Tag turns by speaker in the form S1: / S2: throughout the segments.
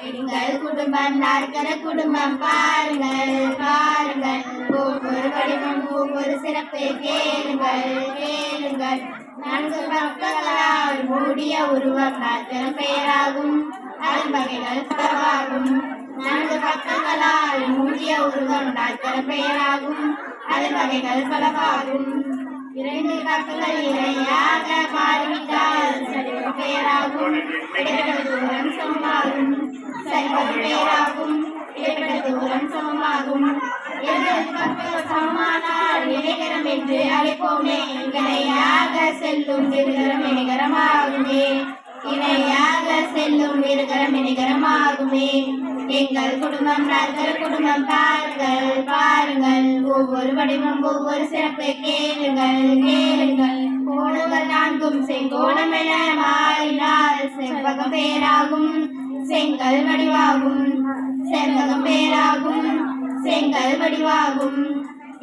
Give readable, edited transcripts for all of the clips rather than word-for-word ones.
S1: எங்கள் குடும்பம் நாற்கர குடும்பம் பாருங்கள் பாருங்கள். ஒவ்வொரு வடிவம் ஒவ்வொரு சிறப்பு கேளுங்கள் கேளுங்கள். 4 பக்கங்களால் மூடிய உருவம் நாற்கரம் பெயராகும். அதன் வகைகள் பலவாகும். 4 பக்கங்களால் மூடிய உருவம் நாற்கரம் பெயராகும். அதன் வகைகள் பலவாகும். 2 பக்கங்கள் இணையாக மாறிவிட்டால் சரிவம் பெயராகும். இடைப்பட்ட தூரம் சமமாகும். சரிவம் பெயராகும். இடைப்பட்ட தூரம் சமமாகும். 2 பக்கங்கள் சமமானால் இணைகரம் என்று அழைப்போமே. இணையாக செல்லும் இருகரம் இணைகரமாகுமே. இணையாக செல்லும் இருகரம் இணைகரமாகுமே. எங்கள் குடும்பம் நாற்கர குடும்பம் பாருங்கள் பாருங்கள். ஒவ்வொரு வடிவம் ஒவ்வொரு சிறப்பு கேளுங்கள் கேளுங்கள். கோணங்கள் 4 செங்கோணம் என மாறினால் செவ்வகம் பெயராகும். செங்கல் வடிவாகும். செவ்வகம் பெயராகும். செங்கல் வடிவாகும்.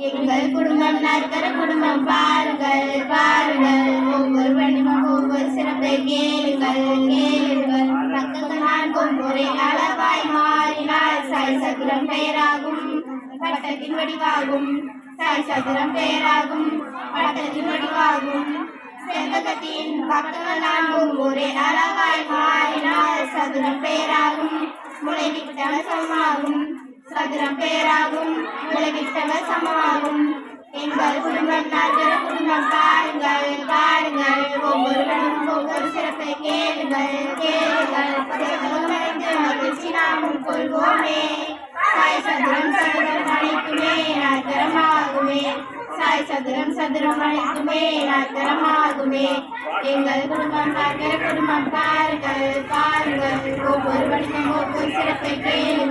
S1: எங்கள் குடும்பம் நாற்கர குடும்பம் பாருங்கள் பாருங்கள். ஒவ்வொரு வடிவம் ஒவ்வொரு சிறப்பு கேளுங்கள் கேளுங்கள். பக்கங்கள் 4 ஒரே அளவாய் மாறினால் சாய் சதுரம் பெயராகும். வட்டத்தின் வடிவாகும். சாய் சதுரம் பெயராகும். வட்டத்தின் வடிவாகும். செவ்வகத்தின் பக்கங்கள் 4 ஒரே அளவாய் மாறினால் சதுரம் பெயராகும். முளைவிட்டவ சமமாகும். சதுரம் பெயராகும். முளைவிட்டவ சமமாகும். எங்கள் குடும்பம் நாற்கர குடும்பம் பாருங்கள் பாருங்கள். ஒவ்வொரு வடிவம் ஒவ்வொரு சிறப்பை கேளுங்கள் கேளுங்கள். மகிழ்ச்சி நாம் கொள்வோமே. சாய் சதுரம் சதுரம் அனைத்துமே நாற்கரமாகுமே. சாய் சதுரம் சதுரம் அனைத்துமே நாற்கரமாகுமே. எங்கள் குடும்பம் நாற்கர குடும்பம் பாருங்கள் பாருங்கள். ஒவ்வொரு வடிவம் ஒவ்வொரு சிறப்பை கேளுங்கள்.